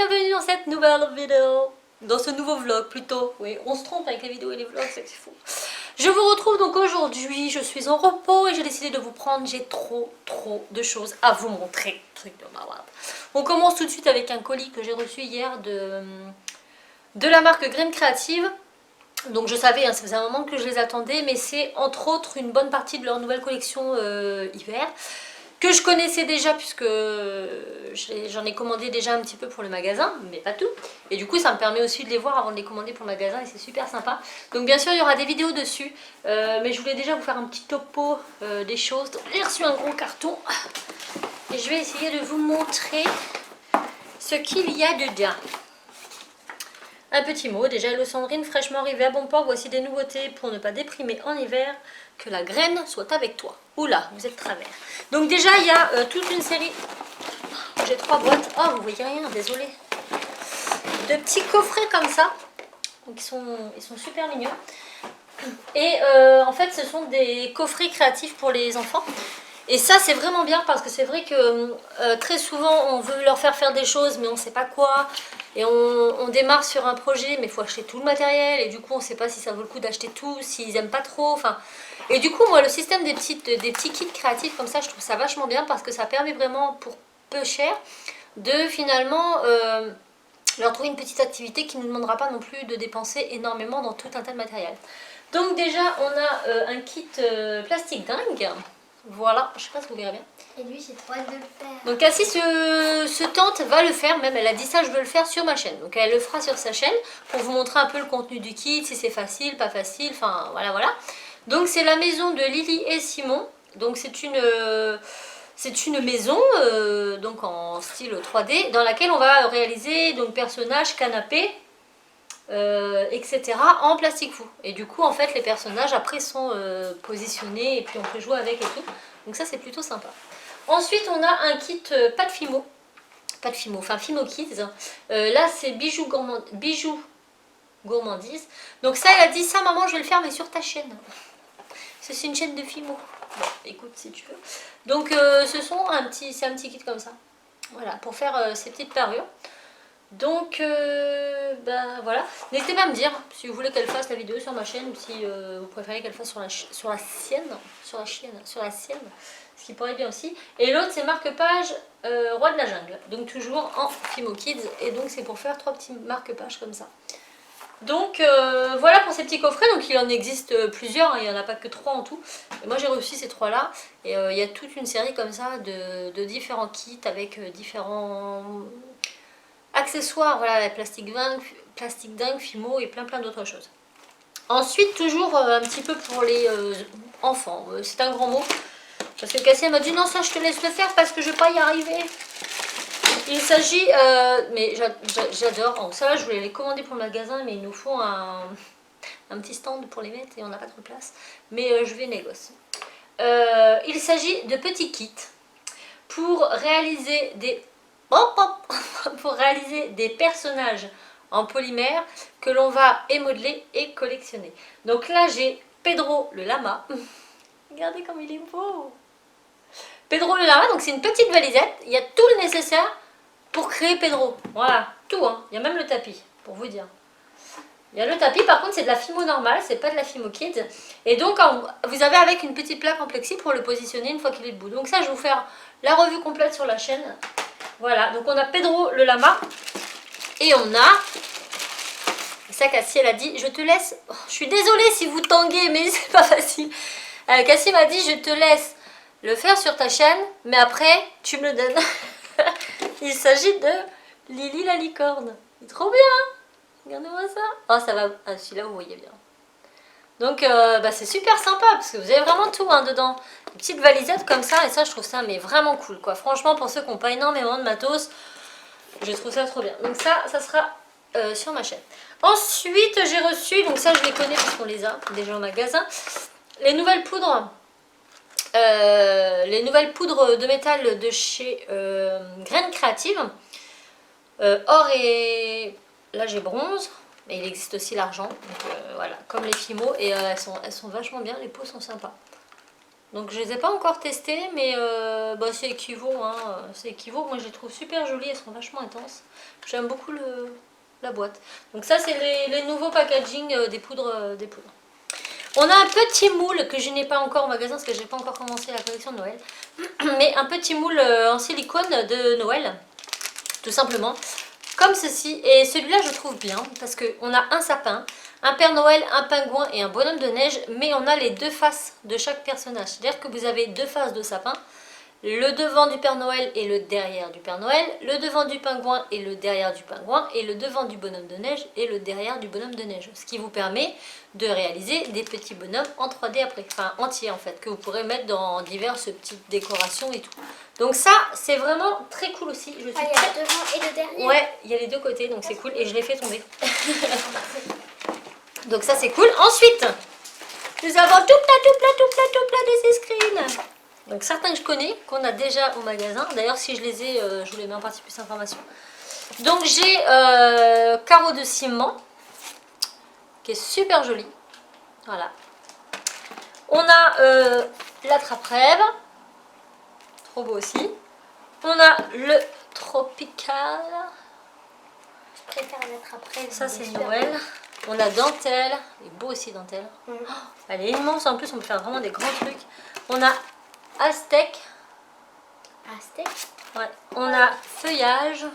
bienvenue dans cette nouvelle vidéo. Dans ce nouveau vlog plutôt. Oui, on se trompe avec les vidéos et les vlogs, c'est fou. Je vous retrouve donc aujourd'hui, je suis en repos et j'ai décidé de vous prendre. J'ai trop de choses à vous montrer. Truc de malade. On commence tout de suite avec un colis que j'ai reçu hier de la marque Graines Créatives. Donc je savais, hein, ça faisait un moment que je les attendais, mais c'est entre autres une bonne partie de leur nouvelle collection hiver. Que je connaissais déjà puisque j'en ai commandé déjà un petit peu pour le magasin, mais pas tout. Et du coup ça me permet aussi de les voir avant de les commander pour le magasin et c'est super sympa. Donc bien sûr il y aura des vidéos dessus, mais je voulais déjà vous faire un petit topo des choses. Donc j'ai reçu un gros carton et je vais essayer de vous montrer ce qu'il y a dedans. Un petit mot, déjà Hello Sandrine, fraîchement arrivé à bon port, voici des nouveautés pour ne pas déprimer en hiver, que la graine soit avec toi. Oula, vous êtes travers. Donc déjà il y a toute une série, j'ai 3 boîtes, oh vous voyez rien, désolé, de petits coffrets comme ça, donc ils sont super mignons. Et en fait ce sont des coffrets créatifs pour les enfants. Et ça c'est vraiment bien parce que c'est vrai que très souvent on veut leur faire des choses mais on ne sait pas quoi. Et on démarre sur un projet mais il faut acheter tout le matériel et du coup on ne sait pas si ça vaut le coup d'acheter tout, s'ils n'aiment pas trop. Enfin, et du coup moi le système des petits kits créatifs comme ça je trouve ça vachement bien parce que ça permet vraiment pour peu cher de finalement leur trouver une petite activité qui ne demandera pas non plus de dépenser énormément dans tout un tas de matériel. Donc déjà on a un kit plastique dingue. Voilà, je sais pas si vous verrez bien. Et lui, j'ai trop hâte de le faire. Donc Cassie se tente, va le faire, même elle a dit ça, je veux le faire sur ma chaîne. Donc elle le fera sur sa chaîne pour vous montrer un peu le contenu du kit, si c'est facile, pas facile, enfin voilà. Donc c'est la maison de Lily et Simon. Donc c'est une maison donc en style 3D dans laquelle on va réaliser donc personnages, canapés, etc. en plastique fou. Et du coup en fait les personnages après sont positionnés et puis on peut jouer avec et tout. Donc ça c'est plutôt sympa. Ensuite on a un kit pas de Fimo, enfin Fimo Kids. Là c'est bijoux gourmandise. Donc ça elle a dit ça maman je vais le faire mais sur ta chaîne. C'est une chaîne de Fimo. Bon écoute si tu veux. Donc c'est un petit kit comme ça. Voilà pour faire ces petites parures. Donc, ben voilà. N'hésitez pas à me dire si vous voulez qu'elle fasse la vidéo sur ma chaîne ou si vous préférez qu'elle fasse sur la sienne. Ce qui pourrait être bien aussi. Et l'autre, c'est marque-page Roi de la Jungle. Donc, toujours en Fimo Kids. Et donc, c'est pour faire 3 petits marque-pages comme ça. Donc, voilà pour ces petits coffrets. Donc, il en existe plusieurs. Hein, il n'y en a pas que 3 en tout. Et moi, j'ai reçu ces 3-là. Et il y a toute une série comme ça de différents kits avec différents accessoires, voilà, plastique dingue, Fimo et plein d'autres choses. Ensuite, toujours un petit peu pour les enfants, c'est un grand mot, parce que Cassie m'a dit non ça je te laisse le faire parce que je vais pas y arriver. Il s'agit, mais j'adore, donc ça là je voulais les commander pour le magasin mais il nous faut un petit stand pour les mettre et on n'a pas trop de place, mais je vais négocier. Il s'agit de petits kits pour réaliser des personnages en polymère que l'on va émodeler et collectionner. Donc là j'ai Pedro le lama. Regardez comme il est beau. Pedro le lama, donc c'est une petite valisette. Il y a tout le nécessaire pour créer Pedro. Voilà, tout. Hein. Il y a même le tapis, pour vous dire. Il y a le tapis, par contre c'est de la Fimo normale, c'est pas de la Fimo Kids. Et donc vous avez avec une petite plaque en plexi pour le positionner une fois qu'il est debout. Donc ça je vais vous faire la revue complète sur la chaîne. Voilà, donc on a Pedro le lama et on a, ça Cassie elle a dit, je te laisse, oh, je suis désolée si vous tanguez mais c'est pas facile. Cassie m'a dit, je te laisse le faire sur ta chaîne, mais après tu me le donnes. Il s'agit de Lily la licorne. Il est trop bien, hein. Regardez-moi ça. Oh ça va, ah, celui-là vous voyez bien. Donc bah, c'est super sympa parce que vous avez vraiment tout hein, dedans. Des petites valisettes comme ça et ça je trouve ça mais vraiment cool quoi. Franchement pour ceux qui n'ont pas énormément de matos, je trouve ça trop bien. Donc ça sera sur ma chaîne. Ensuite j'ai reçu, donc ça je les connais parce qu'on les a déjà au magasin, les nouvelles poudres. Les nouvelles poudres de métal de chez Graines Créatives. Or et là j'ai bronze. Mais il existe aussi l'argent, donc voilà, comme les Fimo, et elles sont vachement bien, les peaux sont sympas. Donc je les ai pas encore testés, mais bah, c'est équivaut. Hein, c'est équivaut. Moi je les trouve super jolies, elles sont vachement intenses. J'aime beaucoup la boîte. Donc ça c'est les nouveaux packaging des poudres. On a un petit moule que je n'ai pas encore au magasin parce que j'ai pas encore commencé la collection de Noël. Mais un petit moule en silicone de Noël, tout simplement. Comme ceci. Et celui-là je trouve bien parce qu'on a un sapin, un Père Noël, un pingouin et un bonhomme de neige, mais on a les deux faces de chaque personnage. C'est-à-dire que vous avez deux faces de sapin, le devant du Père Noël et le derrière du Père Noël, le devant du pingouin et le derrière du pingouin, et le devant du bonhomme de neige et le derrière du bonhomme de neige. Ce qui vous permet de réaliser des petits bonhommes en 3D après, enfin entiers en fait, que vous pourrez mettre dans diverses petites décorations et tout. Donc ça, c'est vraiment très cool aussi. Il y a le devant et le derrière. Ouais, il y a les deux côtés, donc c'est cool, et je l'ai fait tomber. Donc ça c'est cool. Ensuite, nous avons tout plein des screens. Donc certains que je connais, qu'on a déjà au magasin. D'ailleurs si je les ai, je vous les mets en partie plus d'informations. Donc j'ai carreau de ciment, qui est super joli. Voilà. On a l'attrape-rêve, trop beau aussi. On a le tropical. Je préfère l'attrape-rêve. Ça c'est Noël. On a dentelle, il est beau aussi dentelle. Oh, elle est immense en plus, on peut faire vraiment des grands trucs. On a aztèque. Aztèque. Ouais. On a feuillage.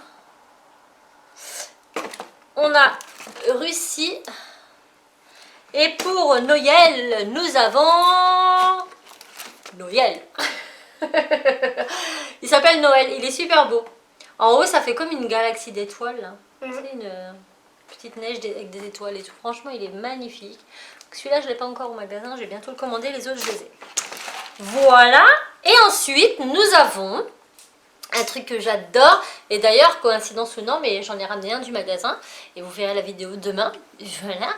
On a Russie. Et pour Noël, nous avons Noël. Il s'appelle Noël, il est super beau. En haut, ça fait comme une galaxie d'étoiles. C'est une petite neige avec des étoiles et tout. Franchement, il est magnifique. Celui-là, je ne l'ai pas encore au magasin. Je vais bientôt le commander. Les autres, je les ai. Voilà. Et ensuite, nous avons un truc que j'adore. Et d'ailleurs, coïncidence ou non, mais j'en ai ramené un du magasin. Et vous verrez la vidéo demain. Voilà.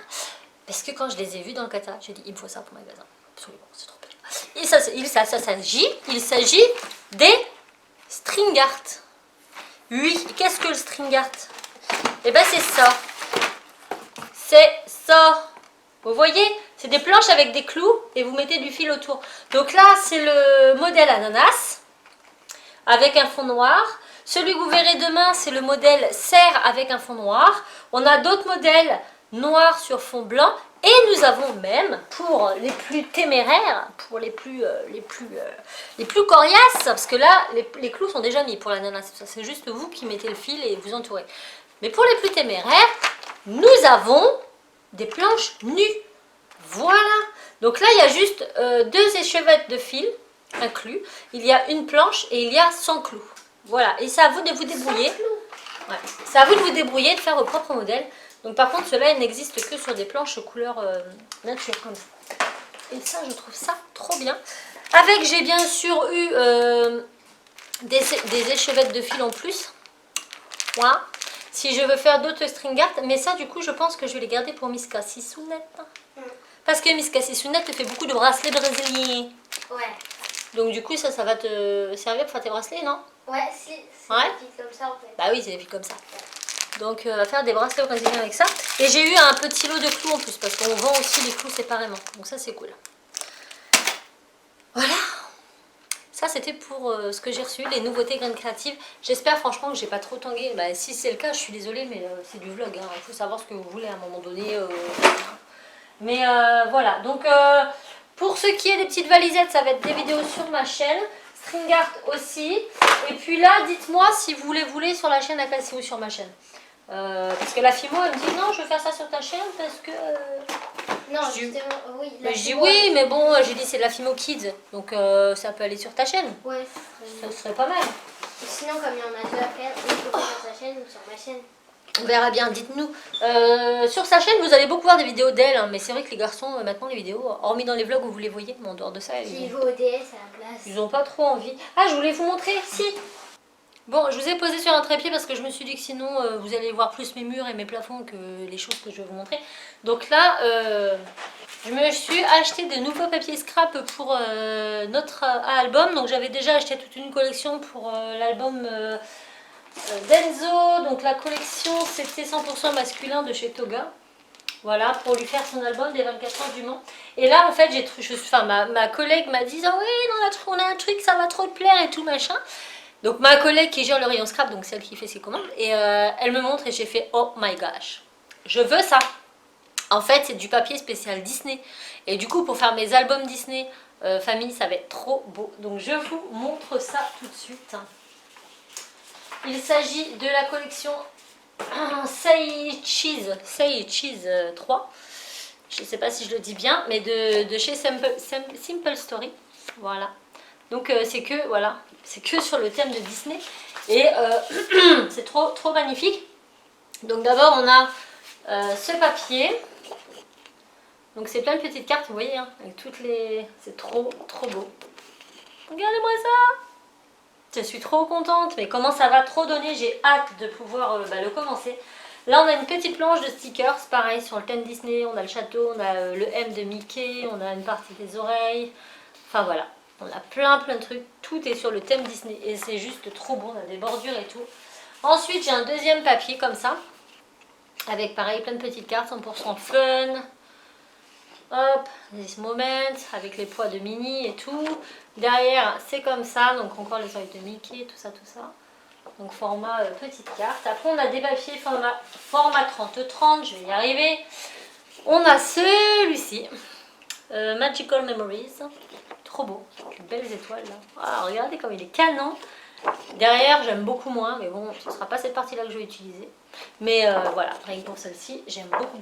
Parce que quand je les ai vus dans le catalogue, j'ai dit, il me faut ça pour le magasin. Absolument, c'est trop bien. Et il s'agit des string art. Oui, qu'est-ce que le string art? Eh ben c'est ça. C'est ça. Vous voyez, c'est des planches avec des clous et vous mettez du fil autour. Donc là, c'est le modèle ananas avec un fond noir. Celui que vous verrez demain, c'est le modèle cerf avec un fond noir. On a d'autres modèles noirs sur fond blanc. Et nous avons même, pour les plus téméraires, pour les plus coriaces, parce que là, les clous sont déjà mis pour l'ananas. C'est juste vous qui mettez le fil et vous entourez. Mais pour les plus téméraires, nous avons des planches nues. Voilà. Donc là, il y a juste deux échevettes de fil inclus. Il y a une planche et il y a 100 clous. Voilà. Et c'est à vous de vous débrouiller. Ouais. C'est à vous de vous débrouiller, de faire vos propres modèles. Donc par contre, cela n'existe que sur des planches couleur nature comme ça. Et ça, je trouve ça trop bien. Avec, j'ai bien sûr eu des échevettes de fil en plus. Voilà. Si je veux faire d'autres string art. Mais ça, du coup, je pense que je vais les garder pour Miss Cassissounette. Parce que Miss Cassissounette fait beaucoup de bracelets brésiliens. Ouais. Donc du coup, ça va te servir pour faire tes bracelets, non? Ouais, c'est des fils comme ça en fait. Bah oui, c'est des fils comme ça. Donc on va faire des bracelets brésiliens avec ça. Et j'ai eu un petit lot de clous en plus, parce qu'on vend aussi les clous séparément. Donc ça, c'est cool. Voilà. Ça, c'était pour ce que j'ai reçu, les nouveautés graines créatives. J'espère franchement que j'ai pas trop tangué. Bah, si c'est le cas, je suis désolée, mais c'est du vlog. Hein. Il faut savoir ce que vous voulez à un moment donné. Mais voilà. Donc pour ce qui est des petites valisettes, ça va être des vidéos sur ma chaîne. String art aussi. Et puis là, dites-moi si vous les voulez sur la chaîne Akassi ou sur ma chaîne. Parce que la Fimo, elle me dit non, je veux faire ça sur ta chaîne parce que... Non, justement, oui. Je dis oui, mais bon, j'ai dit c'est de la Fimo Kids. Donc ça peut aller sur ta chaîne. Ouais. Ça serait pas mal. Et sinon, comme il y en a deux à faire, il faut faire sur sa chaîne ou sur ma chaîne. On verra bien, dites-nous. Sur sa chaîne, vous allez beaucoup voir des vidéos d'elle, hein, mais c'est vrai que les garçons, maintenant, les vidéos, hormis dans les vlogs où vous les voyez, mais en dehors de ça, Ils jouent au DS à la place. Ils n'ont pas trop envie. Ah, je voulais vous montrer, si. Bon, je vous ai posé sur un trépied parce que je me suis dit que sinon, vous allez voir plus mes murs et mes plafonds que les choses que je vais vous montrer. Donc là, je me suis acheté de nouveaux papiers scrap pour notre album. Donc j'avais déjà acheté toute une collection pour l'album... d'Enzo, donc la collection c'était 100% masculin de chez Toga. Voilà, pour lui faire son album des 24 heures du Mans. Et là, en fait, ma collègue m'a dit, ah oui, on a un truc, ça va trop te plaire et tout, machin. Donc ma collègue qui gère le rayon scrap, donc celle qui fait ses commandes, et elle me montre et j'ai fait, oh my gosh, je veux ça. En fait, c'est du papier spécial Disney. Et du coup, pour faire mes albums Disney famille, ça va être trop beau. Donc je vous montre ça tout de suite. Il s'agit de la collection Say Cheese 3. Je ne sais pas si je le dis bien, mais de chez Simple Story. Voilà. Donc c'est que sur le thème de Disney. Et c'est trop magnifique. Donc d'abord on a ce papier. Donc c'est plein de petites cartes, vous voyez, hein, avec toutes les... C'est trop beau. Regardez-moi ça! Je suis trop contente, mais comment ça va trop donner, j'ai hâte de pouvoir le commencer. Là on a une petite planche de stickers, pareil sur le thème Disney, on a le château, on a le M de Mickey, on a une partie des oreilles. Enfin voilà, on a plein de trucs, tout est sur le thème Disney et c'est juste trop beau, on a des bordures et tout. Ensuite j'ai un deuxième papier comme ça, avec pareil plein de petites cartes, 100% fun. Hop, this moment, avec les poids de Minnie et tout. Derrière, c'est comme ça, donc encore les oreilles de Mickey, tout ça. Donc format petite carte. Après, on a des papiers format 30-30, je vais y arriver. On a celui-ci, Magical Memories. Trop beau, avec de belles étoiles là. Ah, regardez comme il est canon. Derrière, j'aime beaucoup moins, mais bon, ce ne sera pas cette partie-là que je vais utiliser. Mais voilà, rien que pour celle-ci, j'aime beaucoup.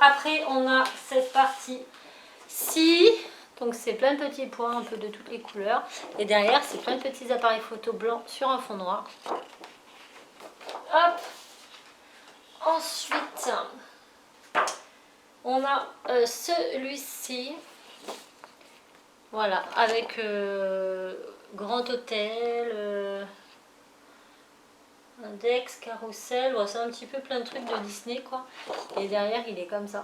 Après, on a cette partie-ci. Donc, c'est plein de petits points, un peu de toutes les couleurs. Et derrière, c'est plein de petits appareils photo blancs sur un fond noir. Hop. Ensuite, on a celui-ci. Voilà, avec Grand Hôtel, Index, Carousel, ouais, c'est un petit peu plein de trucs de Disney quoi. Et derrière il est comme ça.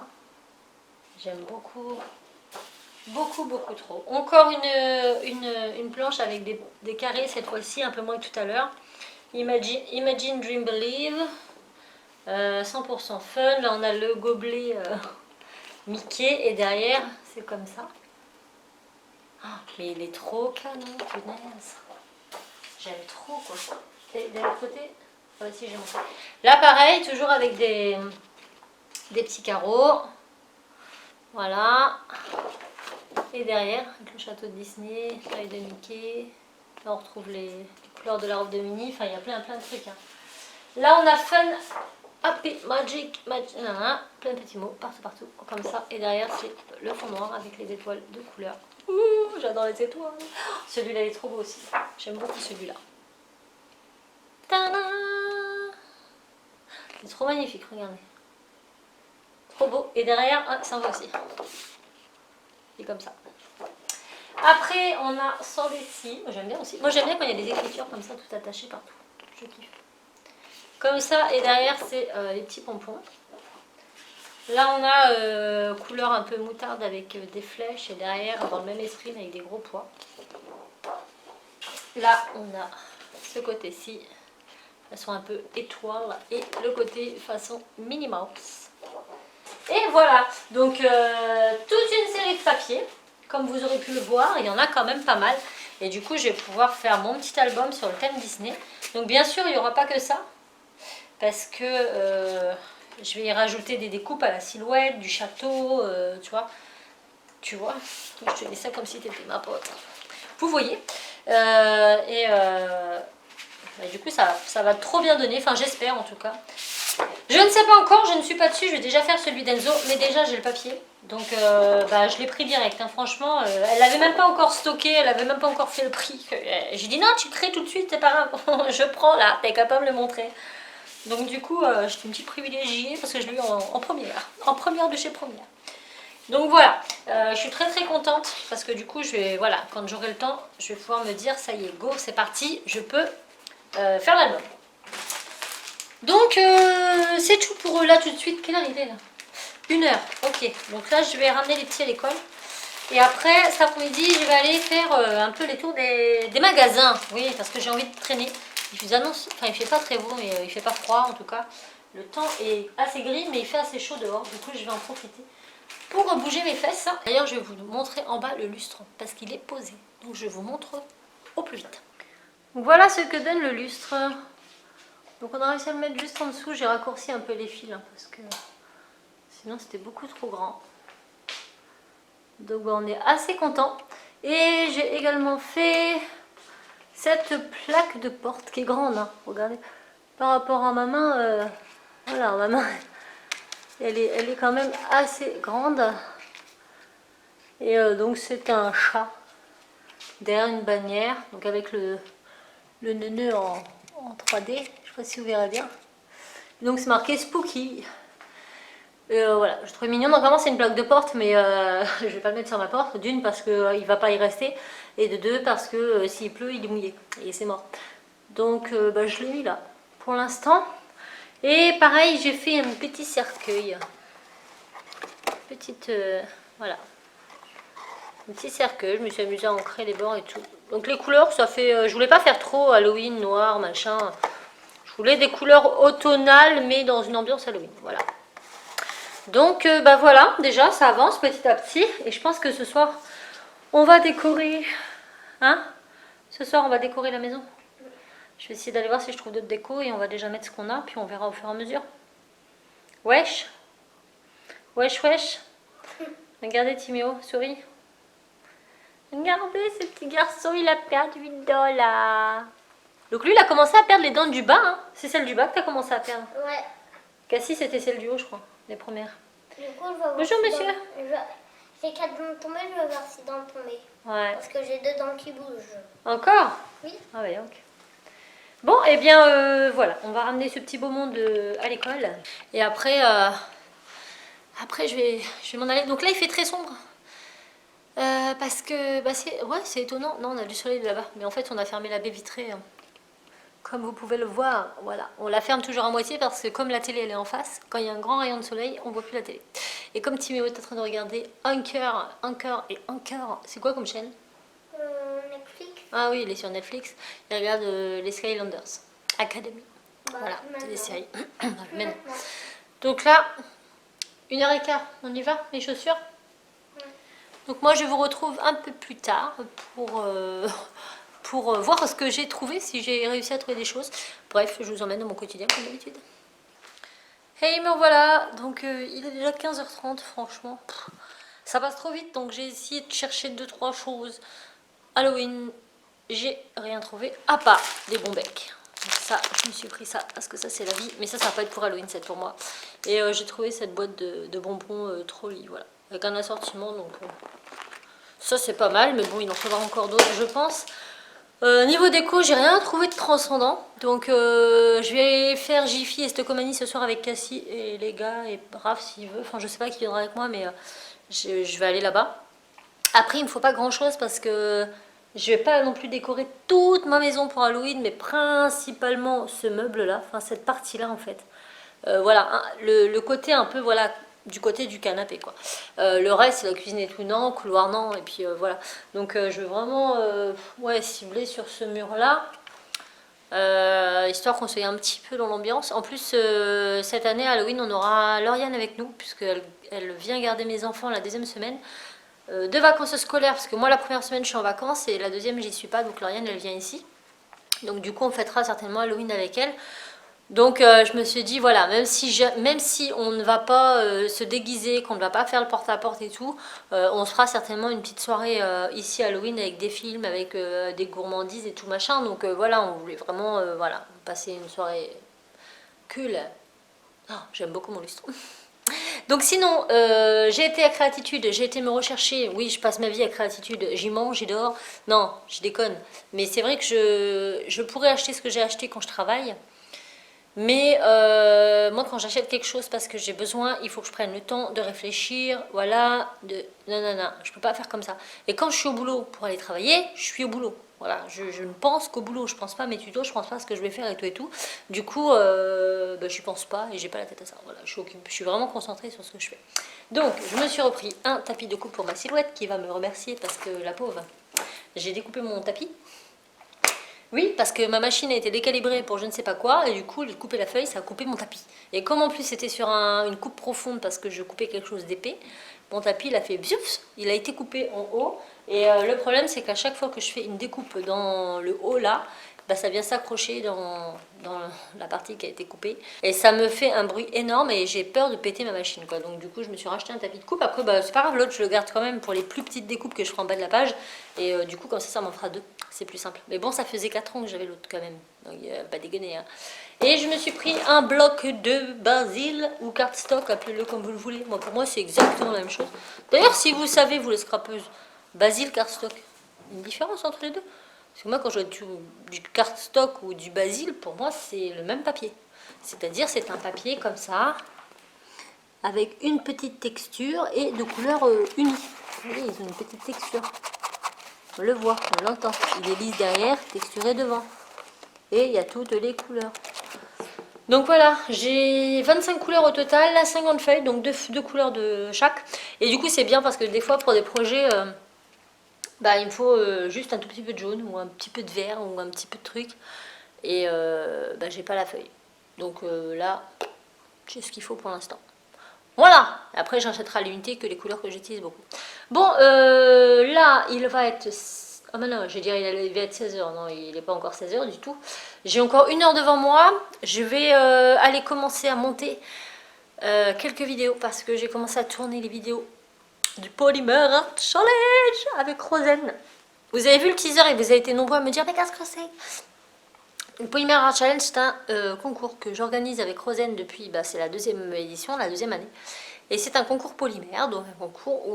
J'aime beaucoup trop. Encore une planche avec des carrés cette fois-ci, un peu moins que tout à l'heure. Imagine, Dream, Believe. 100% fun. Là on a le gobelet Mickey et derrière c'est comme ça. Oh, mais il est trop canon, punaise. J'aime trop quoi. Et de l'autre côté, aussi j'ai montré. Là pareil, toujours avec des petits carreaux. Voilà. Et derrière, avec le château de Disney, l'œil de Mickey. Là on retrouve les couleurs de la robe de Minnie. Enfin il y a plein de trucs. Hein. Là on a Fun, Happy, Magic, plein de petits mots partout, comme ça. Et derrière c'est le fond noir avec les étoiles de couleur. J'adore les étoiles. Celui-là est trop beau aussi. J'aime beaucoup celui-là. C'est trop magnifique, regardez. Trop beau. Et derrière, ça en va aussi. Et comme ça. Après, on a celui-ci. J'aime bien aussi. Moi, j'aime bien quand il y a des écritures comme ça, tout attachées partout. Je kiffe. Comme ça. Et derrière, c'est les petits pompons. Là, on a couleur un peu moutarde avec des flèches. Et derrière, dans le même esprit, mais avec des gros pois. Là, on a ce côté-ci, façon un peu étoile. Et le côté façon Minnie Mouse. Et voilà. Donc, toute une série de papiers. Comme vous aurez pu le voir, il y en a quand même pas mal. Et du coup, je vais pouvoir faire mon petit album sur le thème Disney. Donc, bien sûr, il n'y aura pas que ça. Parce que... je vais y rajouter des découpes à la silhouette, du château, tu vois. Je te dis ça comme si tu étais ma pote. Vous voyez. Du coup, ça va trop bien donner. Enfin, j'espère en tout cas. Je ne sais pas encore, je ne suis pas dessus. Je vais déjà faire celui d'Enzo. Mais déjà, j'ai le papier. Donc, je l'ai pris direct. Hein. Franchement, elle n'avait même pas encore stocké. Elle n'avait même pas encore fait le prix. J'ai dit non, tu crées tout de suite. C'est pas grave. Je prends là. T'es capable de me le montrer. Donc du coup, j'étais une petite privilégiée parce que je l'ai eu en première de chez Première. Donc voilà, je suis très contente parce que du coup, quand j'aurai le temps, je vais pouvoir me dire, ça y est, go, c'est parti, je peux faire l'album. Donc c'est tout pour là tout de suite. Quelle heure il est là? 1h, ok. Donc là, je vais ramener les petits à l'école. Et après, cet après-midi, je vais aller faire un peu les tours des magasins. Oui, parce que j'ai envie de traîner. Il fait pas très beau, mais il fait pas froid en tout cas. Le temps est assez gris, mais il fait assez chaud dehors. Du coup, je vais en profiter pour bouger mes fesses. D'ailleurs, je vais vous montrer en bas le lustre parce qu'il est posé. Donc, je vous montre au plus vite. Donc, voilà ce que donne le lustre. Donc, on a réussi à le mettre juste en dessous. J'ai raccourci un peu les fils hein, parce que sinon, c'était beaucoup trop grand. Donc, on est assez content. Et j'ai également fait cette plaque de porte qui est grande. Hein. Regardez, par rapport à ma main, voilà, ma main. Elle est quand même assez grande. Et donc c'est un chat derrière une bannière. Donc avec le nœud en 3D. Je ne sais pas si vous verrez bien. Donc c'est marqué Spooky. Voilà, je trouve mignon. Donc vraiment c'est une plaque de porte. Mais je ne vais pas le mettre sur ma porte. D'une parce qu'il ne va pas y rester. Et de deux parce que s'il pleut il est mouillé. Et c'est mort. Donc je l'ai mis là pour l'instant. Et pareil j'ai fait un petit cercueil. Petite voilà, un petit cercueil. Je me suis amusée à ancrer les bords et tout. Donc les couleurs ça fait, je voulais pas faire trop Halloween noir machin, je voulais des couleurs automnales mais dans une ambiance Halloween, voilà. Donc voilà, déjà ça avance petit à petit et je pense que ce soir on va décorer, hein, ce soir on va décorer la maison. Je vais essayer d'aller voir si je trouve d'autres décos et on va déjà mettre ce qu'on a puis on verra au fur et à mesure. Wesh, wesh wesh. Regardez Timéo, souris. Regardez ce petit garçon, il a perdu une dent là. Donc lui, il a commencé à perdre les dents du bas. Hein. C'est celle du bas que tu as commencé à perdre. Ouais. Cassie, c'était celle du haut, je crois, les premières. Du coup, je vais voir. Bonjour, si monsieur. J'ai 4 dents tombées, je vais voir si dents tombées. Ouais. Parce que j'ai 2 dents qui bougent. Encore? Oui. Ah ouais, ok. Bon, et eh bien, voilà, on va ramener ce petit beau monde à l'école. Et après, après je vais m'en aller. Donc là, il fait très sombre. Parce que bah c'est étonnant. Non, on a du soleil là-bas. Mais en fait, on a fermé la baie vitrée. Hein. Comme vous pouvez le voir, voilà. On la ferme toujours à moitié parce que comme la télé elle est en face, quand il y a un grand rayon de soleil, on voit plus la télé. Et comme Timéo est en train de regarder Anchor, c'est quoi comme chaîne? Netflix. Ah oui, il est sur Netflix. Il regarde les Skylanders Academy. Bah, Voilà, c'est des maintenant. séries. Maintenant. Donc là, 1h15, on y va, les chaussures? Donc moi je vous retrouve un peu plus tard pour voir ce que j'ai trouvé, si j'ai réussi à trouver des choses. Bref, je vous emmène dans mon quotidien comme d'habitude. Hey, me voilà. Donc il est déjà 15h30, franchement. Ça passe trop vite, donc j'ai essayé de chercher 2-3 choses. Halloween, j'ai rien trouvé, à part des bons becs. Donc ça, je me suis pris ça, parce que ça c'est la vie. Mais ça va pas être pour Halloween, c'est pour moi. Et j'ai trouvé cette boîte de bonbons Trolli, voilà. Avec un assortiment, donc ça c'est pas mal, mais bon, il en faudra encore d'autres, je pense. Niveau déco, j'ai rien trouvé de transcendant. Donc je vais faire Jiffy et Stocomanie ce soir avec Cassie et les gars et Raph s'il veut. Enfin, je sais pas qui viendra avec moi, mais je vais aller là-bas. Après, il me faut pas grand-chose parce que je vais pas non plus décorer toute ma maison pour Halloween, mais principalement ce meuble-là, enfin cette partie-là en fait. Voilà, hein, le côté un peu, voilà, du côté du canapé quoi. Le reste, la cuisine et tout non, couloir non, et puis voilà. Donc je veux vraiment ouais, cibler sur ce mur-là, histoire qu'on soit un petit peu dans l'ambiance. En plus, cette année, Halloween, on aura Lauriane avec nous, puisqu'elle vient garder mes enfants la deuxième semaine. De vacances scolaires, parce que moi la première semaine je suis en vacances et la deuxième j'y suis pas, donc Lauriane elle vient ici. Donc du coup on fêtera certainement Halloween avec elle. Donc je me suis dit voilà, même si on ne va pas se déguiser, qu'on ne va pas faire le porte-à-porte et tout, on se fera certainement une petite soirée ici Halloween avec des films, avec des gourmandises et tout machin. Donc voilà, on voulait vraiment voilà, passer une soirée cool. Oh, j'aime beaucoup mon lustre. Donc sinon, j'ai été à Créatitude, j'ai été me rechercher. Oui, je passe ma vie à Créatitude, j'y mange, j'y dors. Non, je déconne. Mais c'est vrai que je pourrais acheter ce que j'ai acheté quand je travaille. Mais moi, quand j'achète quelque chose parce que j'ai besoin, il faut que je prenne le temps de réfléchir. Voilà, non, je peux pas faire comme ça. Et quand je suis au boulot pour aller travailler, je suis au boulot. Voilà, je ne pense qu'au boulot, je pense pas à mes tutos, je pense pas à ce que je vais faire et tout et tout. Du coup, je pense pas et j'ai pas la tête à ça. Voilà, je suis vraiment concentrée sur ce que je fais. Donc, je me suis repris un tapis de coupe pour ma silhouette qui va me remercier parce que la pauvre, j'ai découpé mon tapis. Oui, parce que ma machine a été décalibrée pour je ne sais pas quoi, et du coup, il coupait la feuille, ça a coupé mon tapis. Et comme en plus c'était sur une coupe profonde parce que je coupais quelque chose d'épais, mon tapis il a fait biouf, il a été coupé en haut. Et le problème c'est qu'à chaque fois que je fais une découpe dans le haut là, bah, ça vient s'accrocher dans la partie qui a été coupée. Et ça me fait un bruit énorme et j'ai peur de péter ma machine, quoi. Donc du coup je me suis racheté un tapis de coupe. Après bah, c'est pas grave, l'autre je le garde quand même pour les plus petites découpes que je ferai en bas de la page. Et du coup comme ça m'en fera deux. C'est plus simple. Mais bon, ça faisait 4 ans que j'avais l'autre quand même. Donc, pas dégueuler. Hein. Et je me suis pris un bloc de basil ou cardstock, appelez-le comme vous le voulez. Moi, pour moi, c'est exactement la même chose. D'ailleurs, si vous savez, vous les scrapeuses, basil, cardstock, une différence entre les deux. Parce que moi, quand je vois du cardstock ou du basil, pour moi, c'est le même papier. C'est-à-dire, c'est un papier comme ça, avec une petite texture et de couleur unie. Vous voyez, ils ont une petite texture. On le voit, on l'entend. Il est lisse derrière, texturé devant. Et il y a toutes les couleurs. Donc voilà, j'ai 25 couleurs au total, 50 feuilles, donc deux couleurs de chaque. Et du coup c'est bien parce que des fois pour des projets, bah, il me faut juste un tout petit peu de jaune ou un petit peu de vert ou un petit peu de truc. Et bah, j'ai pas la feuille. Donc là, j'ai ce qu'il faut pour l'instant. Voilà. Après, j'achèterai à l'unité que les couleurs que j'utilise beaucoup. Bon, là, il va être... Ah ben non, je dirais il va être 16h. Non, il n'est pas encore 16h du tout. J'ai encore 1 heure devant moi. Je vais aller commencer à monter quelques vidéos parce que j'ai commencé à tourner les vidéos du Polymer Art Challenge avec Rosen. Vous avez vu le teaser et vous avez été nombreux à me dire mais qu'est-ce que c'est? Le Polymer Art Challenge, c'est un concours que j'organise avec Rosen depuis, bah, c'est la 2e édition, la 2e année. Et c'est un concours polymère, donc un concours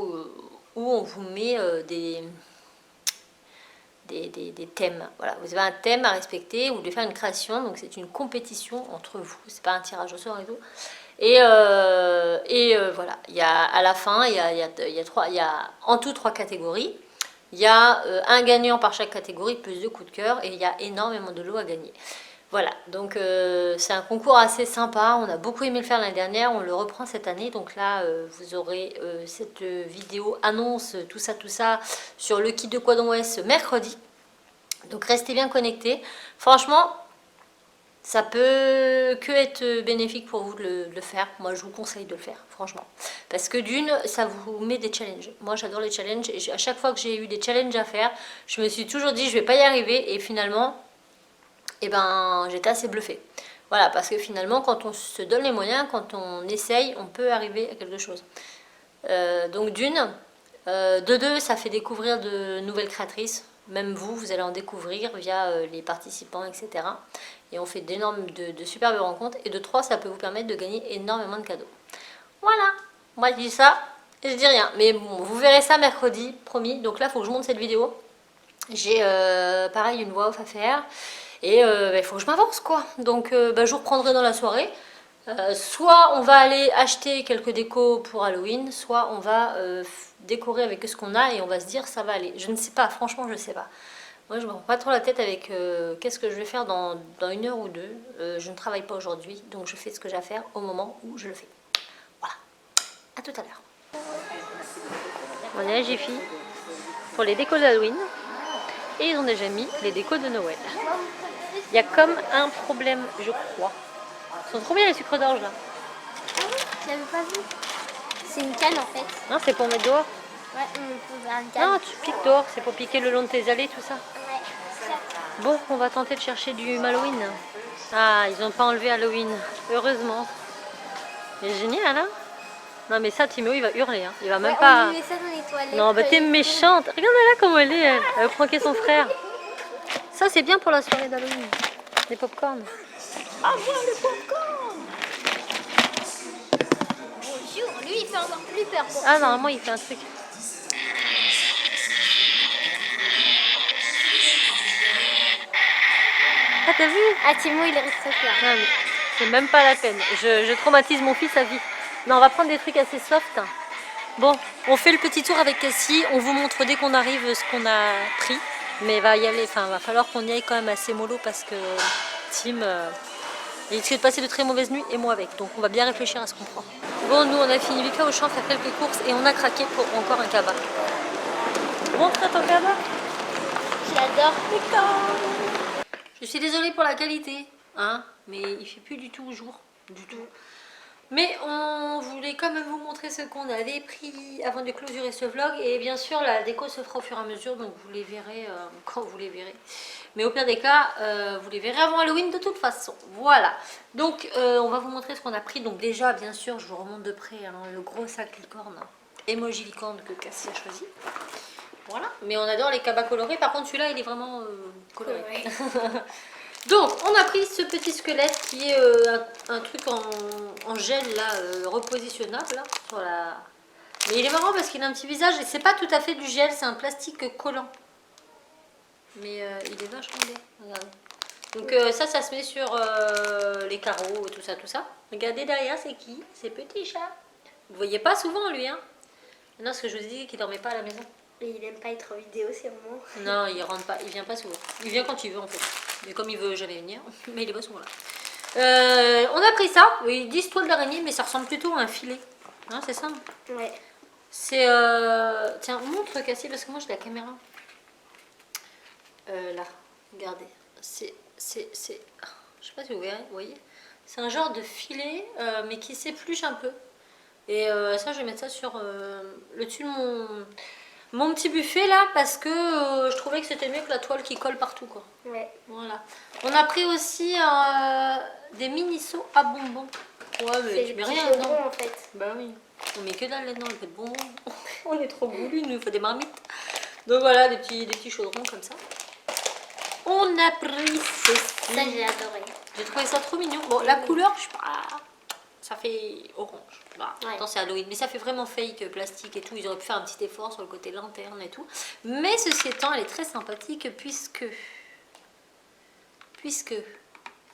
où on vous met des thèmes. Voilà, vous avez un thème à respecter, vous devez faire une création, donc c'est une compétition entre vous, c'est pas un tirage au sort et tout. Et voilà, il y a, à la fin, il y a en tout 3 catégories. Il y a un gagnant par chaque catégorie, plus 2 coups de cœur, et il y a énormément de lots à gagner. Voilà, donc c'est un concours assez sympa, on a beaucoup aimé le faire l'année dernière, on le reprend cette année, donc là vous aurez cette vidéo annonce, tout ça, sur le kit de Quadon OS mercredi. Donc restez bien connectés. Franchement, ça peut que être bénéfique pour vous de le faire. Moi, je vous conseille de le faire, franchement. Parce que d'une, ça vous met des challenges. Moi, j'adore les challenges. Et à chaque fois que j'ai eu des challenges à faire, je me suis toujours dit, je vais pas y arriver. Et finalement, eh ben, j'étais assez bluffée. Voilà, parce que finalement, quand on se donne les moyens, quand on essaye, on peut arriver à quelque chose. Donc d'une, de deux, ça fait découvrir de nouvelles créatrices. Même vous, vous allez en découvrir via les participants, etc. Et on fait de superbes rencontres. Et de 3, ça peut vous permettre de gagner énormément de cadeaux. Voilà, moi je dis ça et je dis rien. Mais bon, vous verrez ça mercredi, promis. Donc là, il faut que je monte cette vidéo. J'ai pareil une voix off à faire. Et il faut que je m'avance quoi. Donc je vous reprendrai dans la soirée. Soit on va aller acheter quelques décos pour Halloween, soit on va décorer avec ce qu'on a et on va se dire ça va aller. Je ne sais pas, franchement je ne sais pas. Moi je me prends pas trop la tête avec qu'est-ce que je vais faire dans 1 heure ou 2. Je ne travaille pas aujourd'hui, donc je fais ce que j'ai à faire au moment où je le fais. Voilà, à tout à l'heure. On est à Jiffy pour les décos d'Halloween et ils ont déjà mis les décos de Noël. Il y a comme un problème, je crois. Ils sont trop bien les sucres d'orge là. Ah oui, je l'avais pas vu. C'est une canne en fait. Non, c'est pour mettre dehors. Ouais, on peut faire une canne. Non, tu piques dehors, c'est pour piquer le long de tes allées, tout ça. Ouais, ça. Bon, on va tenter de chercher du Halloween. Ah, ils n'ont pas enlevé Halloween, heureusement. C'est génial, hein? Non, mais ça, Timéo, il va hurler, hein. Il va même Ouais, pas... on lui met ça dans les toilettes. Non, bah t'es méchante. Regarde-la comment elle est, elle. Elle veut pranker son frère. Ça, c'est bien pour la soirée d'Halloween. Les pop-corn. Ah, voilà les pop-corn. Bonjour, lui il fait encore plus peur pour Ah, normalement, il fait un truc. Ah, t'as vu? Ah, Timo il reste très peur. Non, mais c'est même pas la peine. Je traumatise mon fils à vie. Non, on va prendre des trucs assez soft. Bon, on fait le petit tour avec Cassie. On vous montre dès qu'on arrive ce qu'on a pris. Mais va y aller. Enfin, va falloir qu'on y aille quand même assez mollo parce que Tim, il risque de passer de très mauvaises nuits et moi avec. Donc on va bien réfléchir à ce qu'on prend. Bon, nous on a fini vite fait au champ, faire quelques courses et on a craqué pour encore un cabas. Montre ton cabas. J'adore. Je suis désolée pour la qualité, hein, mais il fait plus du tout jour, du tout. Mais on voulait quand même vous montrer ce qu'on avait pris avant de clôturer ce vlog. Et bien sûr, la déco se fera au fur et à mesure, donc vous les verrez quand vous les verrez. Mais au pire des cas, vous les verrez avant Halloween de toute façon. Voilà. Donc, on va vous montrer ce qu'on a pris. Donc déjà, bien sûr, je vous remonte de près hein, le gros sac licorne, emoji licorne que Cassie a choisi. Voilà. Mais on adore les cabas colorés. Par contre, celui-là, il est vraiment coloré. Ouais. Donc, on a pris ce petit squelette qui est un truc en gel là, repositionnable là, sur la... Mais il est marrant parce qu'il a un petit visage et c'est pas tout à fait du gel, c'est un plastique collant. Mais il est vachement bien, regardez. Donc ça se met sur les carreaux, tout ça, tout ça. Regardez derrière, c'est qui? C'est Petit Chat. Vous voyez pas souvent lui, hein? Non, parce que je vous ai dit qu'il dormait pas à la maison. Mais il aime pas être en vidéo, c'est vraiment. Non, il rentre pas, il vient pas souvent. Il vient quand il veut en fait. Mais comme il veut jamais venir, mais il est pas souvent là. On a pris ça, oui, 10 toiles d'araignée, mais ça ressemble plutôt à un filet. Hein, c'est ça? Ouais. C'est. Tiens, montre Cassie, parce que moi j'ai la caméra. Là, regardez. C'est. Ah, je sais pas si vous voyez. C'est un genre de filet, mais qui s'épluche un peu. Et ça, je vais mettre ça sur le dessus de mon petit buffet là, parce que je trouvais que c'était mieux que la toile qui colle partout quoi. Ouais. Voilà. On a pris aussi des mini seaux à bonbons. Ouais, mais tu mets rien dedans. En fait. Bah oui. On met que dalle là-dedans, un peu de bonbons. On est trop goulus, il nous faut des marmites. Donc voilà, des petits chaudrons comme ça. On a pris ceci. Ça, j'ai adoré. J'ai trouvé ça trop mignon. Bon, la couleur, je sais pas. Ça fait orange. Bah, Ouais. attends, c'est Halloween. Mais ça fait vraiment fake, plastique et tout. Ils auraient pu faire un petit effort sur le côté lanterne et tout. Mais ceci étant, elle est très sympathique puisque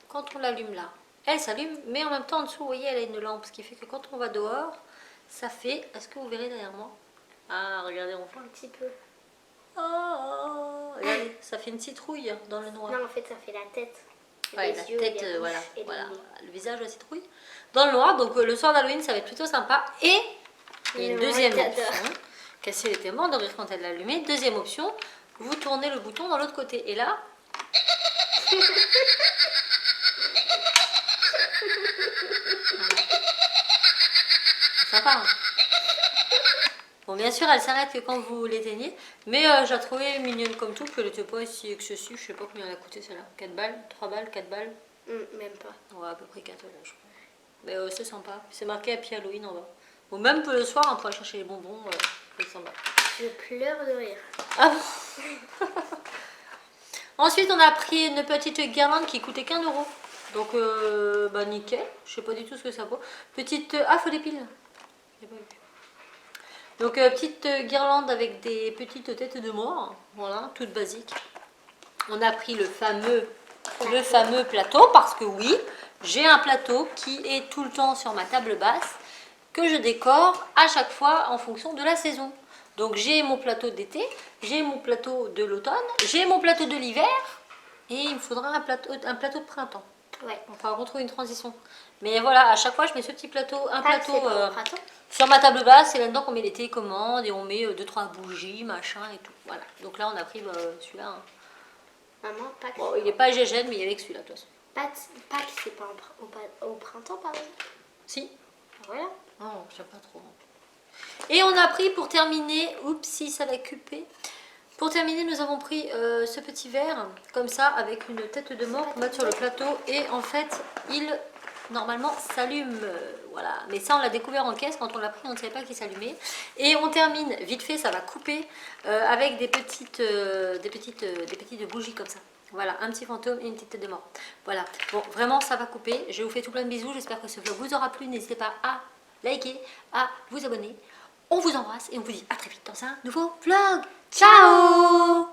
quand on l'allume là, elle s'allume. Mais en même temps, en dessous, vous voyez, elle a une lampe. Ce qui fait que quand on va dehors, ça fait... Est-ce que vous verrez derrière moi? Ah, regardez, on voit. Un petit peu. Oh, regardez, ça fait une citrouille dans le noir. Non, en fait, ça fait la tête. Ouais, Les la yeux, tête, les bouches voilà, et le voilà, nez. le visage de la citrouille. Dans le noir, donc le soir d'Halloween, ça va être plutôt sympa. Et il y a une Mais deuxième moi, option. j'adore. Cassie elle était morte de rire quand elle l'a allumé. Deuxième option, vous tournez le bouton dans l'autre côté. Et là... C'est sympa, hein. Bon, bien sûr, elle s'arrête que quand vous l'éteignez. Mais je la trouvais mignonne comme tout. Puis elle n'était pas si excessive. Je sais pas combien elle a coûté celle-là. 4 balles, 3 balles, 4 balles. Même pas. Ouais, à peu près 4 euros, je crois. Mais c'est sympa. C'est marqué Happy Halloween en bas. Ou même pour le soir, on pourrait chercher les bonbons. C'est sympa. Je pleure de rire. Ah bon. Ensuite, on a pris une petite guirlande qui coûtait qu'1 euro. Donc, bah nickel. Je sais pas du tout ce que ça vaut. Petite... Ah, faut des piles. J'ai pas vu. Donc, petite guirlande avec des petites têtes de mort. Voilà, toute basique. On a pris le fameux plateau parce que oui, j'ai un plateau qui est tout le temps sur ma table basse que je décore à chaque fois en fonction de la saison. Donc j'ai mon plateau d'été, j'ai mon plateau de l'automne, j'ai mon plateau de l'hiver et il me faudra un plateau de printemps. Ouais. Enfin, on trouve une transition. Mais voilà, à chaque fois je mets ce petit plateau, Printemps. sur ma table basse et là-dedans on met les télécommandes et on met 2-3 bougies, machin et tout. Voilà. Donc là on a pris celui-là. Hein. Maman, Pâques. Bon, il n'est pas GGN, mais il est avec celui-là, de toute façon. Pâques, c'est pas au printemps, par exemple. Si. Voilà. Non, j'aime pas trop. Et on a pris pour terminer, oups, si ça l'a coupé. Pour terminer, nous avons pris ce petit verre, comme ça, avec une tête de mort pour mettre sur le plateau. Et en fait, il, normalement, s'allume. Voilà. Mais ça, on l'a découvert en caisse. Quand on l'a pris, on ne savait pas qu'il s'allumait. Et on termine, vite fait, ça va couper, avec des petites bougies comme ça. Voilà, un petit fantôme et une petite tête de mort. Voilà. Bon, vraiment, ça va couper. Je vous fais tout plein de bisous. J'espère que ce vlog vous aura plu. N'hésitez pas à liker, à vous abonner. On vous embrasse et on vous dit à très vite dans un nouveau vlog. Ciao!